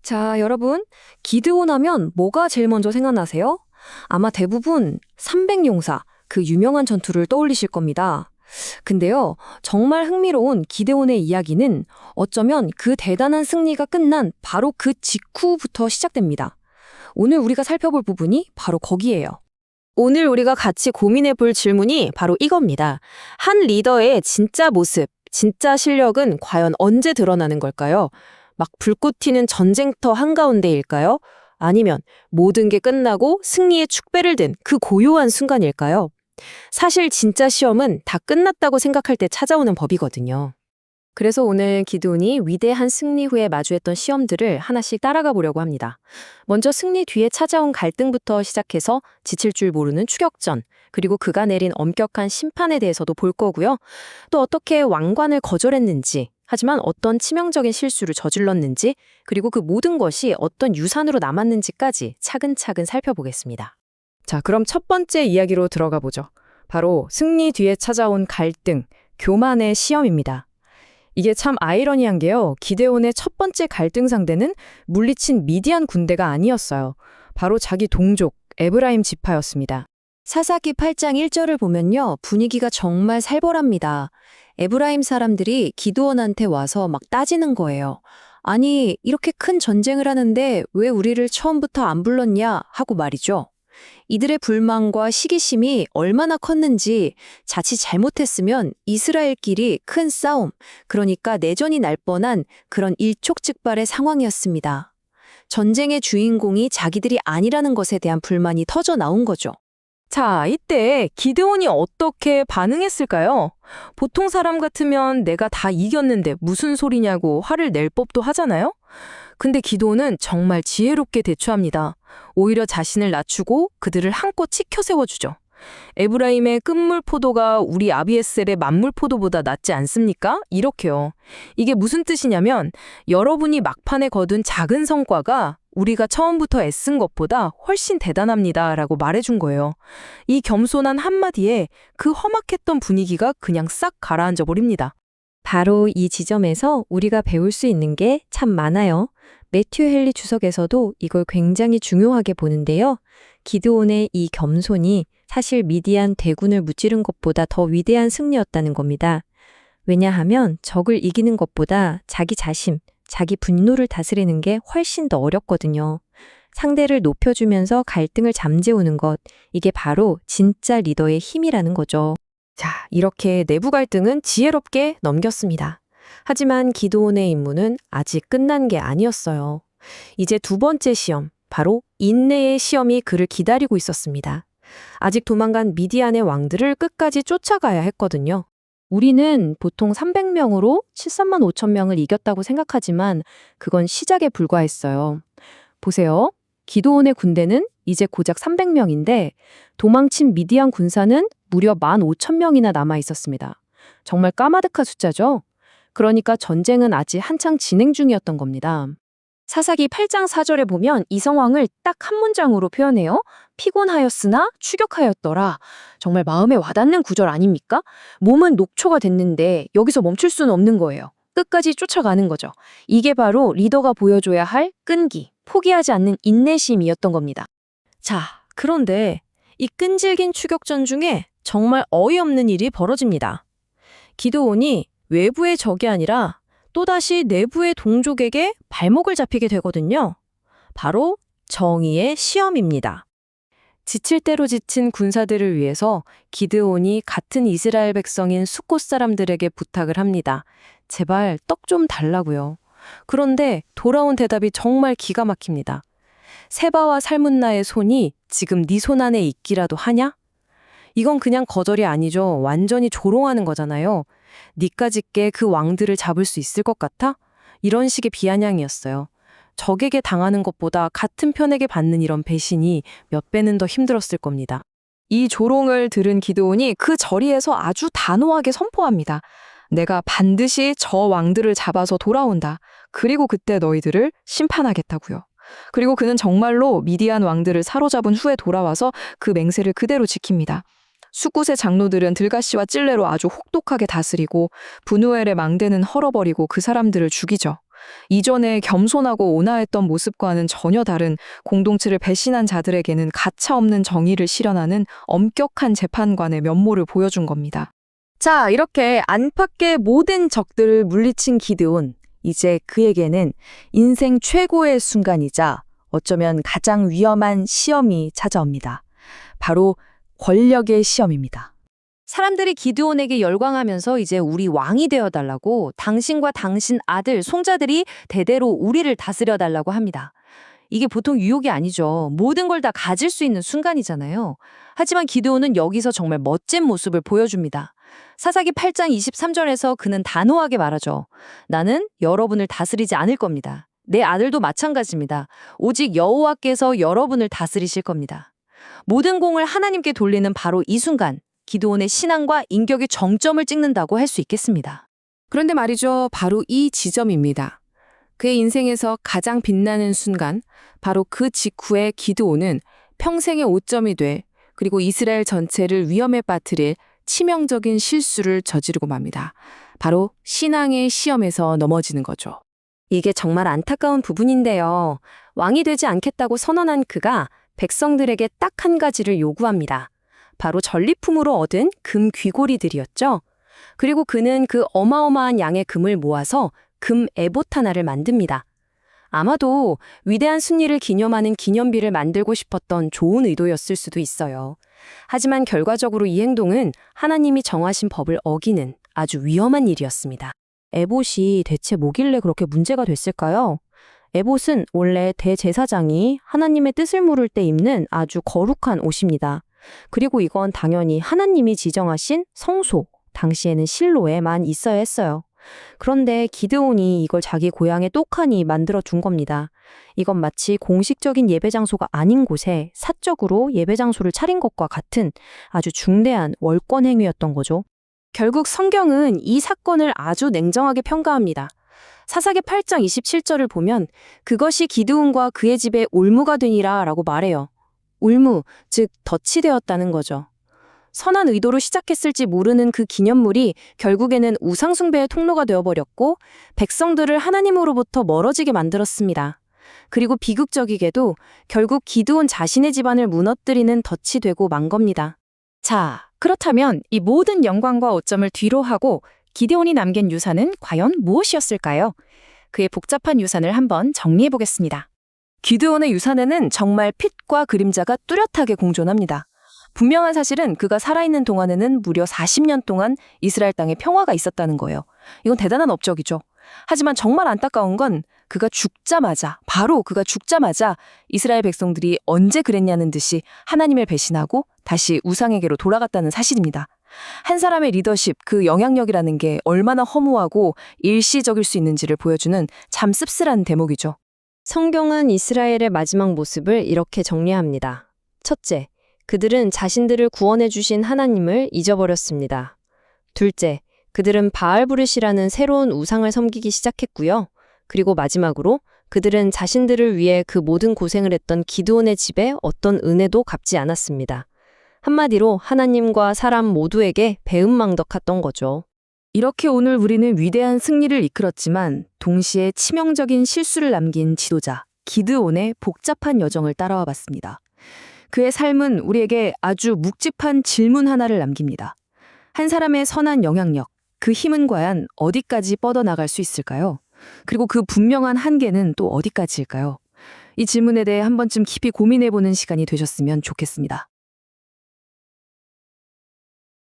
자, 여러분, 기드온 하면 뭐가 제일 먼저 생각나세요? 아마 대부분 300용사, 그 유명한 전투를 떠올리실 겁니다. 근데요, 정말 흥미로운 기드온의 이야기는 어쩌면 그 대단한 승리가 끝난 바로 그 직후부터 시작됩니다. 오늘 우리가 살펴볼 부분이 바로 거기예요. 오늘 우리가 같이 고민해 볼 질문이 바로 이겁니다. 한 리더의 진짜 모습, 진짜 실력은 과연 언제 드러나는 걸까요? 막 불꽃 튀는 전쟁터 한가운데일까요? 아니면 모든 게 끝나고 승리의 축배를 든 그 고요한 순간일까요? 사실 진짜 시험은 다 끝났다고 생각할 때 찾아오는 법이거든요. 그래서 오늘 기드온이 위대한 승리 후에 마주했던 시험들을 하나씩 따라가 보려고 합니다. 먼저 승리 뒤에 찾아온 갈등부터 시작해서 지칠 줄 모르는 추격전, 그리고 그가 내린 엄격한 심판에 대해서도 볼 거고요. 또 어떻게 왕관을 거절했는지, 하지만 어떤 치명적인 실수를 저질렀는지, 그리고 그 모든 것이 어떤 유산으로 남았는지까지 차근차근 살펴보겠습니다. 자, 그럼 첫 번째 이야기로 들어가 보죠. 바로 승리 뒤에 찾아온 갈등, 교만의 시험입니다. 이게 참 아이러니한 게요. 기드온의 첫 번째 갈등 상대는 물리친 미디안 군대가 아니었어요. 바로 자기 동족 에브라임 지파였습니다. 사사기 8장 1절을 보면요, 분위기가 정말 살벌합니다. 에브라임 사람들이 기드온한테 와서 막 따지는 거예요. 아니, 이렇게 큰 전쟁을 하는데 왜 우리를 처음부터 안 불렀냐 하고 말이죠. 이들의 불만과 시기심이 얼마나 컸는지 자칫 잘못했으면 이스라엘끼리 큰 싸움, 그러니까 내전이 날 뻔한 그런 일촉즉발의 상황이었습니다. 전쟁의 주인공이 자기들이 아니라는 것에 대한 불만이 터져 나온 거죠. 자, 이때 기드온이 어떻게 반응했을까요? 보통 사람 같으면 내가 다 이겼는데 무슨 소리냐고 화를 낼 법도 하잖아요? 근데 기드온은 정말 지혜롭게 대처합니다. 오히려 자신을 낮추고 그들을 한껏 치켜 세워주죠. 에브라임의 끝물 포도가 우리 아비에셀의 만물 포도보다 낫지 않습니까? 이렇게요. 이게 무슨 뜻이냐면 여러분이 막판에 거둔 작은 성과가 우리가 처음부터 애쓴 것보다 훨씬 대단합니다 라고 말해준 거예요. 이 겸손한 한마디에 그 험악했던 분위기가 그냥 싹 가라앉아 버립니다. 바로 이 지점에서 우리가 배울 수 있는 게 참 많아요. 매튜 헨리 주석에서도 이걸 굉장히 중요하게 보는데요. 기드온의 이 겸손이 사실 미디안 대군을 무찌른 것보다 더 위대한 승리였다는 겁니다. 왜냐하면 적을 이기는 것보다 자기 자신, 자기 분노를 다스리는 게 훨씬 더 어렵거든요. 상대를 높여주면서 갈등을 잠재우는 것, 이게 바로 진짜 리더의 힘이라는 거죠. 자, 이렇게 내부 갈등은 지혜롭게 넘겼습니다. 하지만 기드온의 임무는 아직 끝난 게 아니었어요. 이제 두 번째 시험, 바로 인내의 시험이 그를 기다리고 있었습니다. 아직 도망간 미디안의 왕들을 끝까지 쫓아가야 했거든요. 우리는 보통 300명으로 73만 5천 명을 이겼다고 생각하지만 그건 시작에 불과했어요. 보세요. 기드온의 군대는 이제 고작 300명인데 도망친 미디안 군사는 무려 15,000명이나 남아 있었습니다. 정말 까마득한 숫자죠? 그러니까 전쟁은 아직 한창 진행 중이었던 겁니다. 사사기 8장 4절에 보면 이 상황을 딱 한 문장으로 표현해요. 피곤하였으나 추격하였더라. 정말 마음에 와닿는 구절 아닙니까? 몸은 녹초가 됐는데 여기서 멈출 수는 없는 거예요. 끝까지 쫓아가는 거죠. 이게 바로 리더가 보여줘야 할 끈기, 포기하지 않는 인내심이었던 겁니다. 자, 그런데 이 끈질긴 추격전 중에 정말 어이없는 일이 벌어집니다. 기드온이 외부의 적이 아니라 또다시 내부의 동족에게 발목을 잡히게 되거든요. 바로 정의의 시험입니다. 지칠 대로 지친 군사들을 위해서 기드온이 같은 이스라엘 백성인 숫곳 사람들에게 부탁을 합니다. 제발 떡 좀 달라고요. 그런데 돌아온 대답이 정말 기가 막힙니다. 세바와 살문나의 손이 지금 네 손 안에 있기라도 하냐? 이건 그냥 거절이 아니죠. 완전히 조롱하는 거잖아요. 니까짓 게 그 왕들을 잡을 수 있을 것 같아? 이런 식의 비아냥이었어요. 적에게 당하는 것보다 같은 편에게 받는 이런 배신이 몇 배는 더 힘들었을 겁니다. 이 조롱을 들은 기드온이 그 자리에서 아주 단호하게 선포합니다. 내가 반드시 저 왕들을 잡아서 돌아온다. 그리고 그때 너희들을 심판하겠다고요. 그리고 그는 정말로 미디안 왕들을 사로잡은 후에 돌아와서 그 맹세를 그대로 지킵니다. 숫곳의 장로들은 들가시와 찔레로 아주 혹독하게 다스리고 분우엘의 망대는 헐어버리고 그 사람들을 죽이죠. 이전에 겸손하고 온화했던 모습과는 전혀 다른 공동체를 배신한 자들에게는 가차없는 정의를 실현하는 엄격한 재판관의 면모를 보여준 겁니다. 자, 이렇게 안팎의 모든 적들을 물리친 기드온. 이제 그에게는 인생 최고의 순간이자 어쩌면 가장 위험한 시험이 찾아옵니다. 바로 권력의 시험입니다. 사람들이 기드온에게 열광하면서 이제 우리 왕이 되어달라고 당신과 당신 아들, 손자들이 대대로 우리를 다스려달라고 합니다. 이게 보통 유혹이 아니죠. 모든 걸 다 가질 수 있는 순간이잖아요. 하지만 기드온은 여기서 정말 멋진 모습을 보여줍니다. 사사기 8장 23절에서 그는 단호하게 말하죠. 나는 여러분을 다스리지 않을 겁니다. 내 아들도 마찬가지입니다. 오직 여호와께서 여러분을 다스리실 겁니다. 모든 공을 하나님께 돌리는 바로 이 순간, 기드온의 신앙과 인격의 정점을 찍는다고 할 수 있겠습니다. 그런데 말이죠. 바로 이 지점입니다. 그의 인생에서 가장 빛나는 순간, 바로 그 직후에 기드온은 평생의 오점이 돼 그리고 이스라엘 전체를 위험에 빠뜨릴 치명적인 실수를 저지르고 맙니다. 바로 신앙의 시험에서 넘어지는 거죠. 이게 정말 안타까운 부분인데요. 왕이 되지 않겠다고 선언한 그가 백성들에게 딱 한 가지를 요구합니다. 바로 전리품으로 얻은 금 귀고리들이었죠. 그리고 그는 그 어마어마한 양의 금을 모아서 금 에봇 하나를 만듭니다. 아마도 위대한 순리를 기념하는 기념비를 만들고 싶었던 좋은 의도였을 수도 있어요. 하지만 결과적으로 이 행동은 하나님이 정하신 법을 어기는 아주 위험한 일이었습니다. 에봇이 대체 뭐길래 그렇게 문제가 됐을까요? 에봇은 원래 대제사장이 하나님의 뜻을 물을 때 입는 아주 거룩한 옷입니다. 그리고 이건 당연히 하나님이 지정하신 성소, 당시에는 실로에만 있어야 했어요. 그런데 기드온이 이걸 자기 고향에 똑하니 만들어 둔 겁니다. 이건 마치 공식적인 예배 장소가 아닌 곳에 사적으로 예배 장소를 차린 것과 같은 아주 중대한 월권 행위였던 거죠. 결국 성경은 이 사건을 아주 냉정하게 평가합니다. 사사기 8장 27절을 보면 그것이 기드온과 그의 집에 올무가 되니라 라고 말해요. 올무, 즉 덫이 되었다는 거죠. 선한 의도로 시작했을지 모르는 그 기념물이 결국에는 우상숭배의 통로가 되어버렸고 백성들을 하나님으로부터 멀어지게 만들었습니다. 그리고 비극적이게도 결국 기드온 자신의 집안을 무너뜨리는 덫이 되고 만 겁니다. 자, 그렇다면 이 모든 영광과 오점을 뒤로 하고 기드온이 남긴 유산은 과연 무엇이었을까요? 그의 복잡한 유산을 한번 정리해 보겠습니다. 기드온의 유산에는 정말 빛과 그림자가 뚜렷하게 공존합니다. 분명한 사실은 그가 살아있는 동안에는 무려 40년 동안 이스라엘 땅에 평화가 있었다는 거예요. 이건 대단한 업적이죠. 하지만 정말 안타까운 건 바로 그가 죽자마자 이스라엘 백성들이 언제 그랬냐는 듯이 하나님을 배신하고 다시 우상에게로 돌아갔다는 사실입니다. 한 사람의 리더십, 그 영향력이라는 게 얼마나 허무하고 일시적일 수 있는지를 보여주는 참 씁쓸한 대목이죠. 성경은 이스라엘의 마지막 모습을 이렇게 정리합니다. 첫째, 그들은 자신들을 구원해 주신 하나님을 잊어버렸습니다. 둘째, 그들은 바알부르시라는 새로운 우상을 섬기기 시작했고요. 그리고 마지막으로 그들은 자신들을 위해 그 모든 고생을 했던 기드온의 집에 어떤 은혜도 갚지 않았습니다. 한마디로 하나님과 사람 모두에게 배은망덕했던 거죠. 이렇게 오늘 우리는 위대한 승리를 이끌었지만 동시에 치명적인 실수를 남긴 지도자 기드온의 복잡한 여정을 따라와 봤습니다. 그의 삶은 우리에게 아주 묵직한 질문 하나를 남깁니다. 한 사람의 선한 영향력, 그 힘은 과연 어디까지 뻗어나갈 수 있을까요? 그리고 그 분명한 한계는 또 어디까지일까요? 이 질문에 대해 한 번쯤 깊이 고민해보는 시간이 되셨으면 좋겠습니다.